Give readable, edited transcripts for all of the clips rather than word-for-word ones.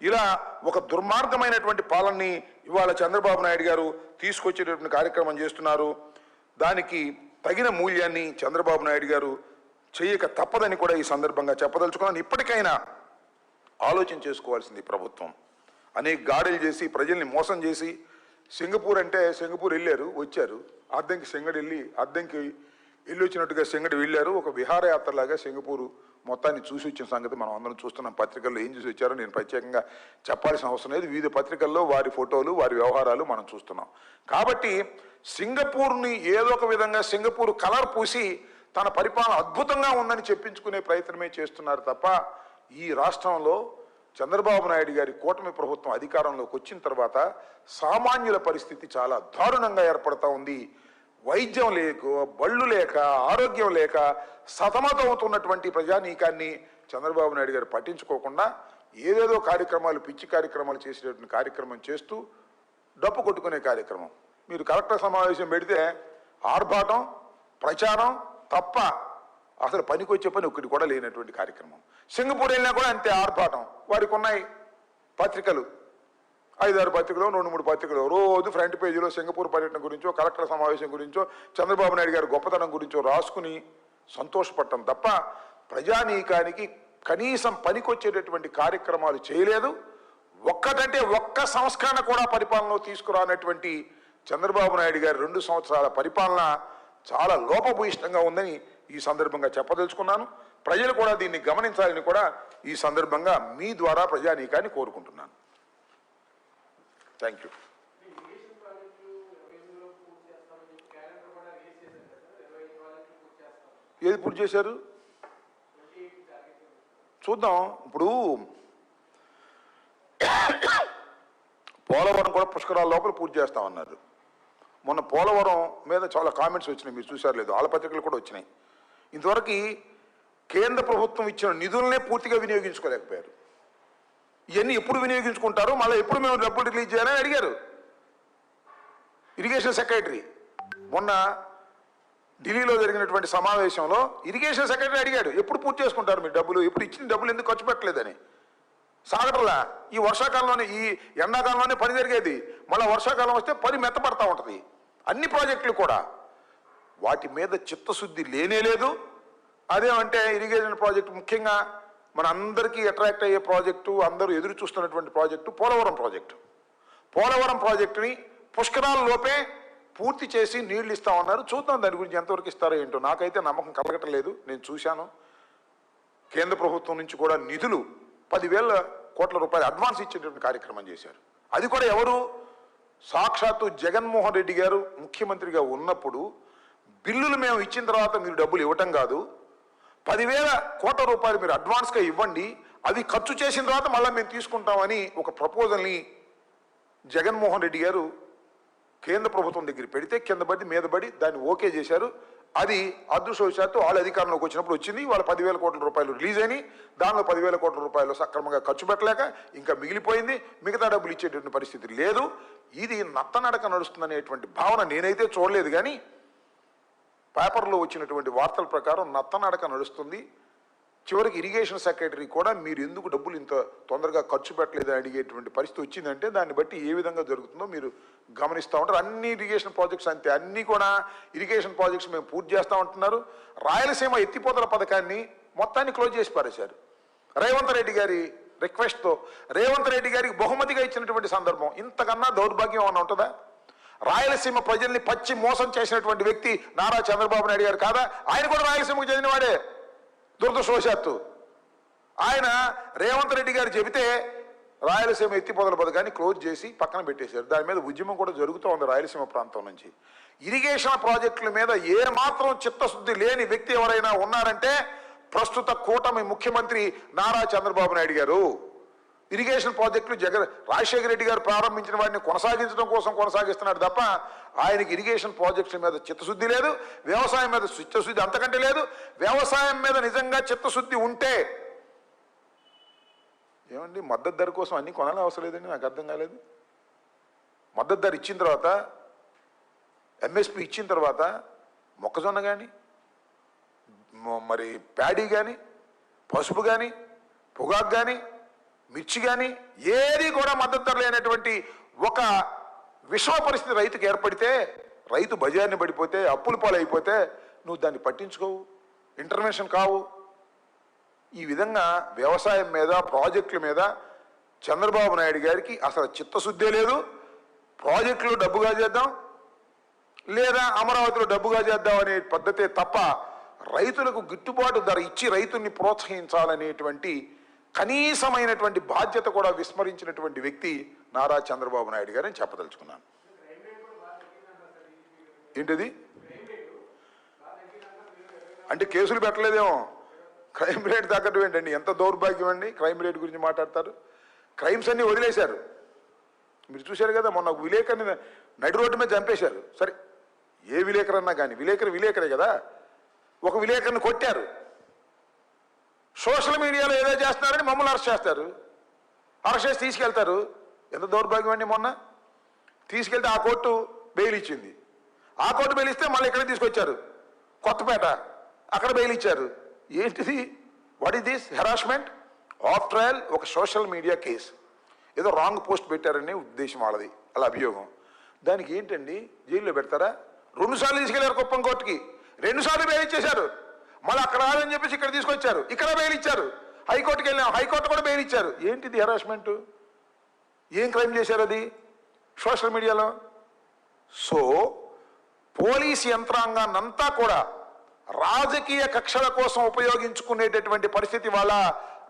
ఇలా ఒక దుర్మార్గమైనటువంటి పాలనని ఇవాళ చంద్రబాబు నాయుడు గారు తీసుకొచ్చేటటువంటి కార్యక్రమం చేస్తున్నారు. దానికి తగిన మూల్యాన్ని చంద్రబాబు నాయుడు గారు చేయక తప్పదని కూడా ఈ సందర్భంగా చెప్పదలుచుకున్నాను. ఇప్పటికైనా ఆలోచన చేసుకోవాల్సింది ప్రభుత్వం. అనేక గాడులు చేసి ప్రజల్ని మోసం చేసి సింగపూర్ అంటే సింగపూర్ వెళ్ళారు, వచ్చారు, అద్దంకి సింగడి వెళ్ళి అద్దంకి వెళ్ళి వచ్చినట్టుగా సింగడి వెళ్ళారు. ఒక విహారయాత్రలాగా సింగపూరు మొత్తాన్ని చూసి వచ్చిన సంగతి మనం అందరం చూస్తున్నాం. పత్రికల్లో ఏం చూసి వచ్చారో నేను ప్రత్యేకంగా చెప్పాల్సిన అవసరం లేదు. వివిధ పత్రికల్లో వారి ఫోటోలు వారి వ్యవహారాలు మనం చూస్తున్నాం. కాబట్టి సింగపూర్ని ఏదో ఒక విధంగా సింగపూర్ కలర్ పూసి తన పరిపాలన అద్భుతంగా ఉందని చెప్పించుకునే ప్రయత్నమే చేస్తున్నారు తప్ప ఈ రాష్ట్రంలో చంద్రబాబు నాయుడు గారి కూటమి ప్రభుత్వం అధికారంలోకి వచ్చిన తర్వాత సామాన్యుల పరిస్థితి చాలా దారుణంగా ఏర్పడతా ఉంది. వైద్యం లేక, బళ్ళు లేక, ఆరోగ్యం లేక సతమతమవుతున్నటువంటి ప్రజానీకాన్ని చంద్రబాబు నాయుడు గారు పట్టించుకోకుండా ఏదేదో కార్యక్రమాలు, పిచ్చి కార్యక్రమాలు చేసేటటువంటి కార్యక్రమం చేస్తూ డప్పు కొట్టుకునే కార్యక్రమం. మీరు కలెక్టర్ సమావేశం పెడితే ఆర్భాటం, ప్రచారం తప్ప అసలు పనికొచ్చే పని ఒక్కటి కూడా లేనటువంటి కార్యక్రమం. సింగపూర్ వెళ్ళినా కూడా అంతే ఆర్భాటం. వారికి ఉన్నాయి పత్రికలు, 5-6 పత్రికలు, 2-3 పత్రికలు, రోజు ఫ్రంట్ పేజీలో సింగపూర్ పర్యటన గురించో, కలెక్టర్ సమావేశం గురించో, చంద్రబాబు నాయుడు గారి గొప్పతనం గురించో రాసుకుని సంతోషపడటం తప్ప ప్రజానీకానికి కనీసం పనికొచ్చేటటువంటి కార్యక్రమాలు చేయలేదు. ఒక్కటంటే ఒక్క సంస్కరణ కూడా పరిపాలనలో తీసుకురానటువంటి చంద్రబాబు నాయుడు గారి 2 సంవత్సరాల పరిపాలన చాలా లోపభూయిష్టంగా ఉందని ఈ సందర్భంగా చెప్పదలుచుకున్నాను. ప్రజలు కూడా దీన్ని గమనించాలని కూడా ఈ సందర్భంగా మీ ద్వారా ప్రజానీకాన్ని కోరుకుంటున్నాను. Thank you. ఏది పూర్తి చేశారు చూద్దాం. ఇప్పుడు పోలవరం కూడా పుష్కరాల లోపల పూర్తి చేస్తామన్నారు. మొన్న పోలవరం మీద చాలా కామెంట్స్ వచ్చినాయి, మీరు చూసారు లేదు, ఆలపత్రికలు కూడా వచ్చినాయి. ఇంతవరకు కేంద్ర ప్రభుత్వం ఇచ్చిన నిధులనే పూర్తిగా వినియోగించుకోలేకపోయారు. ఇవన్నీ ఎప్పుడు వినియోగించుకుంటారో, మళ్ళీ ఎప్పుడు మేము డబ్బులు రిలీజ్ చేయాలని అడిగారు ఇరిగేషన్ సెక్రటరీ. మొన్న ఢిల్లీలో జరిగినటువంటి సమావేశంలో ఇరిగేషన్ సెక్రటరీ అడిగాడు, ఎప్పుడు పూర్తి చేసుకుంటారు మీరు డబ్బులు, ఎప్పుడు ఇచ్చిన డబ్బులు ఎందుకు ఖర్చు పెట్టలేదని. సాగటంలా ఈ వర్షాకాలంలోనే, ఈ ఎండాకాలంలోనే పని జరిగేది, మళ్ళీ వర్షాకాలం వస్తే పని మెత్తపడతా ఉంటుంది. అన్ని ప్రాజెక్టులు కూడా వాటి మీద చిత్తశుద్ధి లేనే లేదు. అదేమంటే ఇరిగేషన్ ప్రాజెక్టు, ముఖ్యంగా మన అందరికీ అట్రాక్ట్ అయ్యే ప్రాజెక్టు, అందరూ ఎదురు చూస్తున్నటువంటి ప్రాజెక్టు పోలవరం ప్రాజెక్టు. పోలవరం ప్రాజెక్టుని పుష్కరాల లోపే పూర్తి చేసి నీళ్లు ఇస్తా ఉన్నారు. చూద్దాం దాని గురించి ఎంతవరకు ఇస్తారో ఏంటో. నాకైతే నమ్మకం కలగటం లేదు. నేను చూశాను, కేంద్ర ప్రభుత్వం నుంచి కూడా నిధులు 10,000 కోట్ల రూపాయలు అడ్వాన్స్ ఇచ్చేటువంటి కార్యక్రమం చేశారు. అది కూడా ఎవరు, సాక్షాత్తు జగన్మోహన్ రెడ్డి గారు ముఖ్యమంత్రిగా ఉన్నప్పుడు బిల్లులు మేము ఇచ్చిన తర్వాత మీరు డబ్బులు ఇవ్వటం కాదు, 10,000 కోట్ల రూపాయలు మీరు అడ్వాన్స్గా ఇవ్వండి, అవి ఖర్చు చేసిన తర్వాత మళ్ళీ మేము తీసుకుంటామని ఒక ప్రపోజల్ని జగన్మోహన్ రెడ్డి గారు కేంద్ర ప్రభుత్వం దగ్గర పెడితే కింద పడి మీద పడి దాన్ని ఓకే చేశారు. అది అదృష్టవశాత్తు వాళ్ళ అధికారంలోకి వచ్చినప్పుడు వచ్చింది. వాళ్ళ 10,000 కోట్ల రూపాయలు రిలీజ్ అయినాయి. దానిలో 10,000 కోట్ల రూపాయలు సక్రమంగా ఖర్చు పెట్టలేక ఇంకా మిగిలిపోయింది. మిగతా డబ్బులు ఇచ్చేటువంటి పరిస్థితి లేదు. ఇది నత్తనడక నడుస్తుందనేటువంటి భావన నేనైతే చూడలేదు. కానీ పేపర్లో వచ్చినటువంటి వార్తల ప్రకారం నత్తనడక నడుస్తుంది. చివరికి ఇరిగేషన్ సెక్రటరీ కూడా మీరు ఎందుకు డబ్బులు ఇంత తొందరగా ఖర్చు పెట్టలేదని అడిగేటువంటి పరిస్థితి వచ్చిందంటే దాన్ని బట్టి ఏ విధంగా జరుగుతుందో మీరు గమనిస్తూ ఉంటారు. అన్ని ఇరిగేషన్ ప్రాజెక్ట్స్ అంతే, అన్నీ కూడా ఇరిగేషన్ ప్రాజెక్ట్స్ మేము పూర్తి చేస్తూ ఉంటున్నారు. రాయలసీమ ఎత్తిపోతల పథకాన్ని మొత్తాన్ని క్లోజ్ చేసి పారేశారు. రేవంత్ రెడ్డి గారి రిక్వెస్ట్తో రేవంత్ రెడ్డి గారికి బహుమతిగా ఇచ్చినటువంటి సందర్భం. ఇంతకన్నా దౌర్భాగ్యం ఏమన్నా ఉంటుందా? రాయలసీమ ప్రజల్ని పచ్చి మోసం చేసినటువంటి వ్యక్తి నారా చంద్రబాబు నాయుడు గారు కాదా? ఆయన కూడా రాయలసీమకు చెందినవాడే. దురదృష్టవశాత్తు ఆయన రేవంత్ రెడ్డి గారు చెబితే రాయలసీమ ఎత్తిపోతల పథకాన్ని క్లోజ్ చేసి పక్కన పెట్టేశారు. దాని మీద ఉద్యమం కూడా జరుగుతూ ఉంది రాయలసీమ ప్రాంతం నుంచి. ఇరిగేషన్ ప్రాజెక్టుల మీద ఏ మాత్రం చిత్తశుద్ధి లేని వ్యక్తి ఎవరైనా ఉన్నారంటే ప్రస్తుత కూటమి ముఖ్యమంత్రి నారా చంద్రబాబు నాయుడు గారు. ఇరిగేషన్ ప్రాజెక్టులు రాజశేఖర రెడ్డి గారు ప్రారంభించిన వాటిని కొనసాగించడం కోసం కొనసాగిస్తున్నాడు తప్ప ఆయనకి ఇరిగేషన్ ప్రాజెక్టుల మీద చిత్తశుద్ధి లేదు. వ్యవసాయం మీద చిత్తశుద్ధి అంతకంటే లేదు. వ్యవసాయం మీద నిజంగా చిత్తశుద్ధి ఉంటే ఏమండి మద్దతు ధర కోసం అన్నీ కొనాలి అవసరం లేదండి. నాకు అర్థం కాలేదు. మద్దతు ధర ఇచ్చిన తర్వాత, ఎంఎస్పి ఇచ్చిన తర్వాత మొక్కజొన్న కానీ, మరి ప్యాడీ కానీ, పసుపు కానీ, పొగాకు కానీ, మిర్చి కానీ ఏది కూడా మద్దతు ధర లేనటువంటి ఒక విషమ పరిస్థితి రైతుకి ఏర్పడితే, రైతు బజార్ని పడిపోతే, అప్పుల పాలైపోతే నువ్వు దాన్ని పట్టించుకోవు, ఇంటర్వెన్షన్ కావు. ఈ విధంగా వ్యవసాయం మీద, ప్రాజెక్టుల మీద చంద్రబాబు నాయుడు గారికి అసలు చిత్తశుద్ధే లేదు. ప్రాజెక్టులు డబ్బుగా చేద్దాం లేదా అమరావతిలో డబ్బుగా చేద్దాం అనే పద్ధతే తప్ప రైతులకు గిట్టుబాటు ధర ఇచ్చి రైతుల్ని ప్రోత్సహించాలనేటువంటి కనీసమైనటువంటి బాధ్యత కూడా విస్మరించినటువంటి వ్యక్తి నారా చంద్రబాబు నాయుడు గారని చెప్పదలుచుకున్నాను. ఏంటిది అంటే కేసులు పెట్టలేదేమో, క్రైమ్ రేట్ తగ్గట్టు ఏంటండి? ఎంత దౌర్భాగ్యం అండి, క్రైమ్ రేట్ గురించి మాట్లాడతారు. క్రైమ్స్ అన్నీ వదిలేశారు. మీరు చూశారు కదా, మొన్న ఒక విలేకరిని నడి రోడ్డు మీద చంపేశారు. సరే, ఏ విలేకరన్నా కానీ విలేకరే కదా, ఒక విలేకరిని కొట్టారు. సోషల్ మీడియాలో ఏదో చేస్తున్నారని మమ్మల్ని అరెస్ట్ చేస్తారు, అరెస్ట్ చేసి తీసుకెళ్తారు. ఎంత దౌర్భాగ్యం అండి. మొన్న తీసుకెళ్తే ఆ కోర్టు బెయిల్ ఇచ్చింది. ఆ కోర్టు బెయిల్ ఇస్తే మళ్ళీ ఇక్కడ తీసుకొచ్చారు, కొత్తపేట, అక్కడ బెయిల్ ఇచ్చారు. ఏంటిది? What is this harassment? After all ఒక సోషల్ మీడియా కేసు, ఏదో రాంగ్ పోస్ట్ పెట్టారనే ఉద్దేశం వాళ్ళది, అలా అభియోగం. దానికి ఏంటండి జైల్లో పెడతారా? 2 సార్లు తీసుకెళ్లారు కుప్పం కోర్టుకి, 2 సార్లు బెయిల్ ఇచ్చేశారు. మళ్ళీ అక్కడ రాదని చెప్పేసి ఇక్కడ తీసుకొచ్చారు, ఇక్కడ బెయిల్ ఇచ్చారు. హైకోర్టుకి వెళ్ళాం, హైకోర్టు కూడా బెయిల్ ఇచ్చారు. ఏంటిది హెరాస్మెంట్? ఏం క్రైమ్ చేశారు అది సోషల్ మీడియాలో? సో పోలీస్ యంత్రాంగాన్నంతా కూడా రాజకీయ కక్షల కోసం ఉపయోగించుకునేటటువంటి పరిస్థితి వాళ్ళ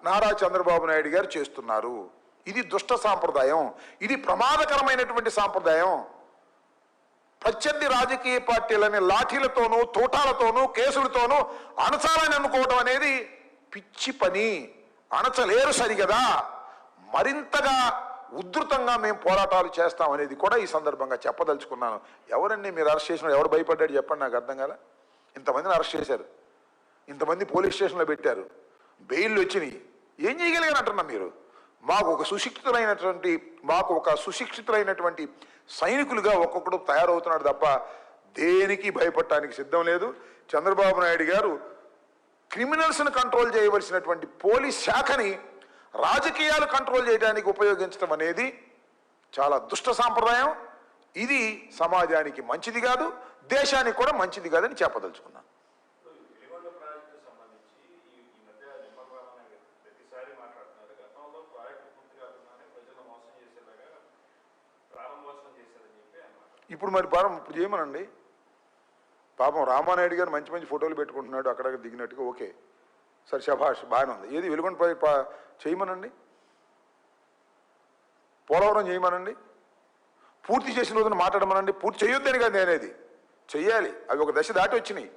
నారా చంద్రబాబు నాయుడు గారు చేస్తున్నారు. ఇది దుష్ట సాంప్రదాయం, ఇది ప్రమాదకరమైనటువంటి సాంప్రదాయం. ప్రత్యర్థి రాజకీయ పార్టీలని లాఠీలతోనూ, తూటాలతోనూ, కేసులతోనూ అణచాలని అనుకోవడం అనేది పిచ్చి పని. అణచలేరు సరిగదా, మరింతగా ఉధృతంగా మేము పోరాటాలు చేస్తామనేది కూడా ఈ సందర్భంగా చెప్పదలుచుకున్నాను. ఎవరండి మీరు అరెస్ట్ చేసిన? ఎవరు భయపడ్డాడు చెప్పండి, నాకు అర్థం కాల. ఇంతమందిని అరెస్ట్ చేశారు, ఇంతమంది పోలీస్ స్టేషన్లో పెట్టారు, బెయిల్లు వచ్చినాయి. ఏం చేయగలిగారు అంటున్నా మీరు? మాకు ఒక సుశిక్షితులైనటువంటి సైనికులుగా ఒక్కొక్కడు తయారవుతున్నాడు తప్ప దేనికి భయపడటానికి సిద్ధం లేదు. చంద్రబాబు నాయుడు గారు క్రిమినల్స్ను కంట్రోల్ చేయవలసినటువంటి పోలీస్ శాఖని రాజకీయాలు కంట్రోల్ చేయడానికి ఉపయోగించడం అనేది చాలా దుష్ట సాంప్రదాయం. ఇది సమాజానికి మంచిది కాదు, దేశానికి కూడా మంచిది కాదని చెప్పదలుచుకున్నాను. ఇప్పుడు మరి ఇప్పుడు చేయమనండి. పాపం రామానాయుడు గారు మంచి మంచి ఫోటోలు పెట్టుకుంటున్నాడు, అక్కడక్కడ దిగినట్టుగా. ఓకే, సరే, శభాష్, బాగానే ఉంది. ఏది వెలుగొండ ప్రాజెక్ట్ చేయమనండి, పోలవరం చేయమనండి, పూర్తి చేసిన రోజున మాట్లాడమనండి. పూర్తి చేయొద్దని కాదు నేనేది, చెయ్యాలి. అవి ఒక దశ దాటి వచ్చినాయి.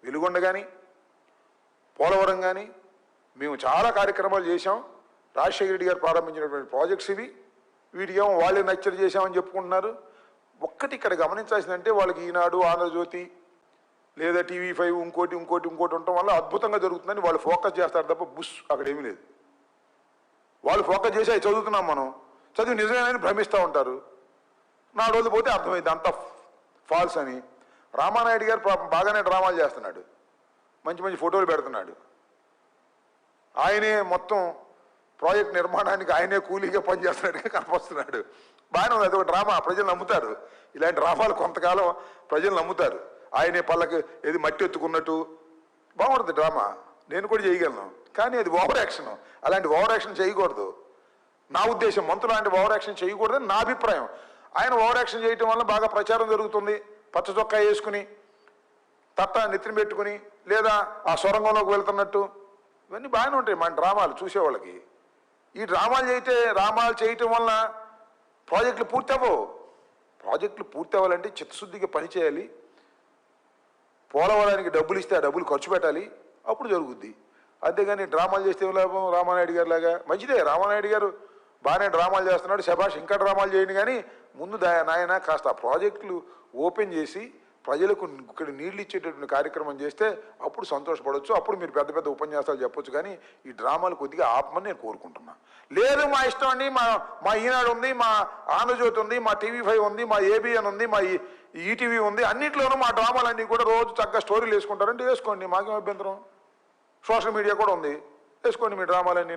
వెలుగొండ కానీ, పోలవరం కానీ మేము చాలా కార్యక్రమాలు చేశాం. రాజశేఖర రెడ్డి గారు ప్రారంభించినటువంటి ప్రాజెక్ట్స్ ఇవి. వీటికేమో వాళ్ళే నచ్చరి చేశామని చెప్పుకుంటున్నారు. ఒక్కటి ఇక్కడ గమనించాల్సిందంటే, వాళ్ళకి ఈనాడు, ఆంధ్రజ్యోతి లేదా TV5 ఇంకోటి ఉండటం వల్ల అద్భుతంగా జరుగుతుందని వాళ్ళు ఫోకస్ చేస్తారు తప్ప అక్కడ ఏమీ లేదు. వాళ్ళు ఫోకస్ చేసి అవి చదువుతున్నాం, మనం చదివి నిజమేనని భ్రమిస్తూ ఉంటారు. 4 రోజులు పోతే అర్థమైంది అంత ఫాల్స్ అని. రామానాయుడు గారు బాగానే డ్రామాలు చేస్తున్నాడు, మంచి మంచి ఫోటోలు పెడుతున్నాడు. ఆయనే మొత్తం ప్రాజెక్ట్ నిర్మాణానికి ఆయనే కూలీగా పనిచేస్తున్నట్టుగా కనపడుతున్నాడు. బాగానే ఉంది, అది ఒక డ్రామా, ప్రజలు నమ్ముతారు. ఇలాంటి డ్రామాలు కొంతకాలం ప్రజలు నమ్ముతారు. ఆయనే పళ్ళకి ఏది మట్టి ఎత్తుకున్నట్టు బాగుంటుంది డ్రామా, నేను కూడా చేయగలను. కానీ అది ఓవర్ యాక్షన్. అలాంటి ఓవర్ యాక్షన్ చేయకూడదు నా ఉద్దేశం. మంత్రులు లాంటి ఓవర్ యాక్షన్ చేయకూడదని నా అభిప్రాయం. ఆయన ఓవర్ యాక్షన్ చేయటం వల్ల బాగా ప్రచారం జరుగుతుంది. పచ్చ చొక్కా వేసుకుని, తట్ట నెత్తిని పెట్టుకుని, లేదా ఆ సొరంగంలోకి వెళ్తున్నట్టు, ఇవన్నీ బాగానే ఉంటాయి మన డ్రామాలు చూసేవాళ్ళకి. ఈ డ్రామాలు చేయటం వల్ల ప్రాజెక్టులు పూర్తి అవ్వవు. ప్రాజెక్టులు పూర్తి అవ్వాలంటే చిత్తశుద్ధిగా పనిచేయాలి. పోలవరానికి డబ్బులు ఇస్తే ఆ డబ్బులు ఖర్చు పెట్టాలి, అప్పుడు జరుగుద్ది. అంతేగాని డ్రామాలు చేస్తే లాభం? రామానాయుడు గారి లాగా మంచిదే, రామానాయుడు గారు బాగానే డ్రామాలు చేస్తున్నాడు, శభాష్, ఇంకా డ్రామాలు చేయండి. కానీ ముందు నాయన కాస్త ఆ ప్రాజెక్టులు ఓపెన్ చేసి ప్రజలకు ఇక్కడ నీళ్ళు ఇచ్చేటటువంటి కార్యక్రమం చేస్తే అప్పుడు సంతోషపడవచ్చు. అప్పుడు మీరు పెద్ద పెద్ద ఉపన్యాసాలు చెప్పొచ్చు. కానీ ఈ డ్రామాలు కొద్దిగా ఆపమని నేను కోరుకుంటున్నా. లేదు మా ఇష్టం అండి, మా ఈనాడు ఉంది, మా ఆంధ్రజ్యోతి ఉంది, మా TV5 ఉంది, మా ABN ఉంది, మా ఈటీవీ ఉంది, అన్నింటిలోనూ మా డ్రామాలన్నీ కూడా రోజు చక్కగా స్టోరీలు వేసుకుంటారంటే వేసుకోండి, మాకేం అభ్యంతరం. సోషల్ మీడియా కూడా ఉంది, వేసుకోండి మీ డ్రామాలన్నీ.